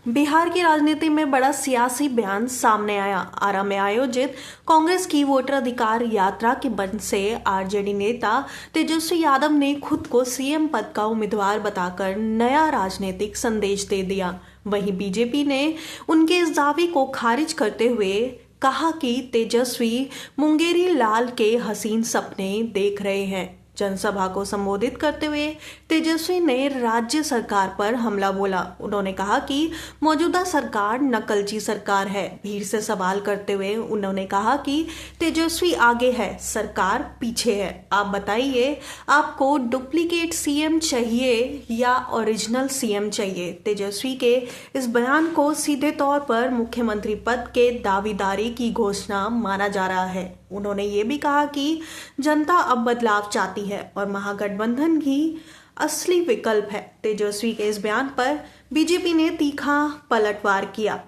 बिहार की राजनीति में बड़ा सियासी बयान सामने आया। आरा में आयोजित कांग्रेस की वोटर अधिकार यात्रा के मंच से आरजेडी नेता तेजस्वी यादव ने खुद को सीएम पद का उम्मीदवार बताकर नया राजनीतिक संदेश दे दिया। वहीं बीजेपी ने उनके इस दावे को खारिज करते हुए कहा कि तेजस्वी मुंगेरी लाल के हसीन सपने देख रहे हैं। जनसभा को संबोधित करते हुए तेजस्वी ने राज्य सरकार पर हमला बोला। उन्होंने कहा कि मौजूदा सरकार नकलची सरकार है। भीड़ से सवाल करते हुए उन्होंने कहा कि तेजस्वी आगे है, सरकार पीछे है। आप बताइए, आपको डुप्लीकेट सीएम चाहिए या ओरिजिनल सीएम चाहिए? तेजस्वी के इस बयान को सीधे तौर पर मुख्यमंत्री पद के दावेदारी की घोषणा माना जा रहा है। उन्होंने ये भी कहा कि जनता अब बदलाव चाहती है और महागठबंधन ही असली विकल्प है। तेजस्वी के इस बयान पर बीजेपी ने तीखा पलटवार किया।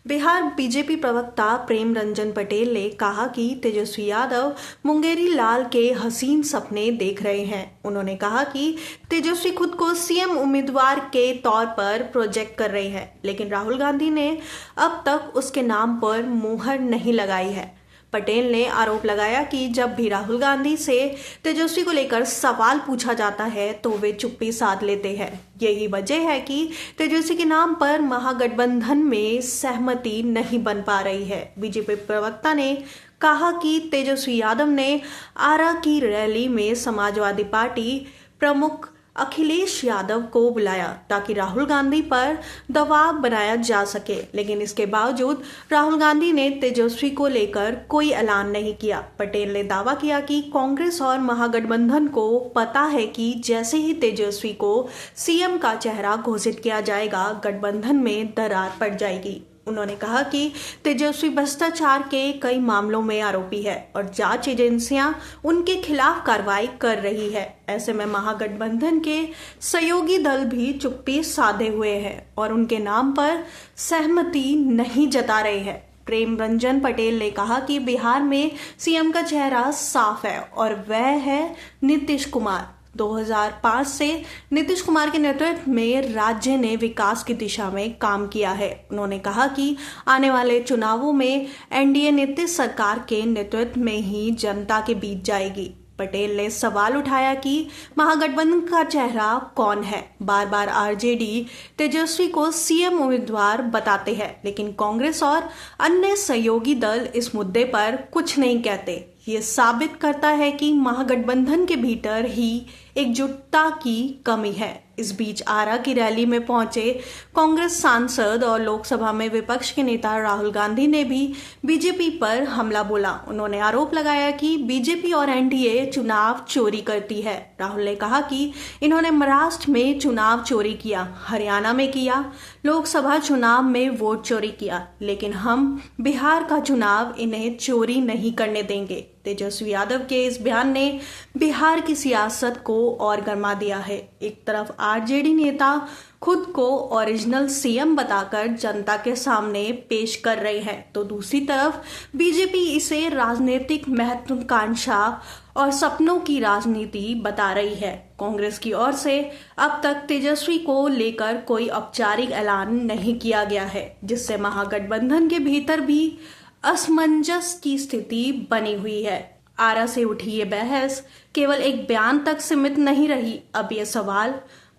बिहार बीजेपी प्रवक्ता प्रेम रंजन पटेल ने कहा कि तेजस्वी यादव मुंगेरी लाल के हसीन सपने देख रहे हैं। उन्होंने कहा कि तेजस्वी खुद को सीएम उम्मीदवार के तौर पर प्रोजेक्ट कर रहे हैं, लेकिन राहुल गांधी ने अब तक उसके नाम पर मुहर नहीं लगाई है। पटेल ने आरोप लगाया कि जब भी राहुल गांधी से तेजस्वी को लेकर सवाल पूछा जाता है तो वे चुप्पी साध लेते हैं। यही वजह है कि तेजस्वी के नाम पर महागठबंधन में सहमति नहीं बन पा रही है। बीजेपी प्रवक्ता ने कहा कि तेजस्वी यादव ने आरा की रैली में समाजवादी पार्टी प्रमुख अखिलेश यादव को बुलाया ताकि राहुल गांधी पर दबाव बनाया जा सके, लेकिन इसके बावजूद राहुल गांधी ने तेजस्वी को लेकर कोई ऐलान नहीं किया। पटेल ने दावा किया कि कांग्रेस और महागठबंधन को पता है कि जैसे ही तेजस्वी को सीएम का चेहरा घोषित किया जाएगा, गठबंधन में दरार पड़ जाएगी। उन्होंने कहा कि तेजस्वी भ्रष्टाचार के कई मामलों में आरोपी है और जांच एजेंसियां उनके खिलाफ कार्रवाई कर रही है। ऐसे में महागठबंधन के सहयोगी दल भी चुप्पी साधे हुए हैं और उनके नाम पर सहमति नहीं जता रहे हैं। प्रेम रंजन पटेल ने कहा कि बिहार में सीएम का चेहरा साफ है और वह है नीतीश कुमार। 2005 से नीतीश कुमार के नेतृत्व में राज्य ने विकास की दिशा में काम किया है। उन्होंने कहा कि आने वाले चुनावों में एनडीए नीतीश सरकार के नेतृत्व में ही जनता के बीच जाएगी। पटेल ने सवाल उठाया कि महागठबंधन का चेहरा कौन है। बार बार आरजेडी तेजस्वी को सीएम उम्मीदवार बताते हैं, लेकिन कांग्रेस और अन्य सहयोगी दल इस मुद्दे पर कुछ नहीं कहते। ये साबित करता है कि महागठबंधन के भीतर ही एकजुटता की कमी है। इस बीच आरा की रैली में पहुंचे कांग्रेस सांसद और लोकसभा में विपक्ष के नेता राहुल गांधी ने भी बीजेपी पर हमला बोला। उन्होंने आरोप लगाया कि बीजेपी और एनडीए चुनाव चोरी करती है। राहुल ने कहा कि इन्होंने महाराष्ट्र में चुनाव चोरी किया, हरियाणा में किया, लोकसभा चुनाव में वोट चोरी किया, लेकिन हम बिहार का चुनाव इन्हें चोरी नहीं करने देंगे। तेजस्वी यादव के इस बयान ने बिहार की सियासत को और गरमा दिया है। एक तरफ आरजेडी नेता खुद को ओरिजिनल सीएम बताकर जनता के सामने पेश कर रहे हैं, तो दूसरी तरफ बीजेपी इसे राजनीतिक महत्वाकांक्षा और सपनों की राजनीति बता रही है। कांग्रेस की ओर से अब तक तेजस्वी को लेकर कोई औपचारिक ऐलान नहीं किया गया है, जिससे महागठबंधन के भीतर भी असमंजस की स्थिति बनी हुई है। आरा से उठी ये बहस केवल एक बयान तक सीमित नहीं रही। अब ये सवाल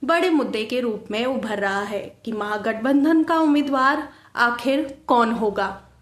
बड़े मुद्दे के रूप में उभर रहा है कि महागठबंधन का उम्मीदवार आखिर कौन होगा।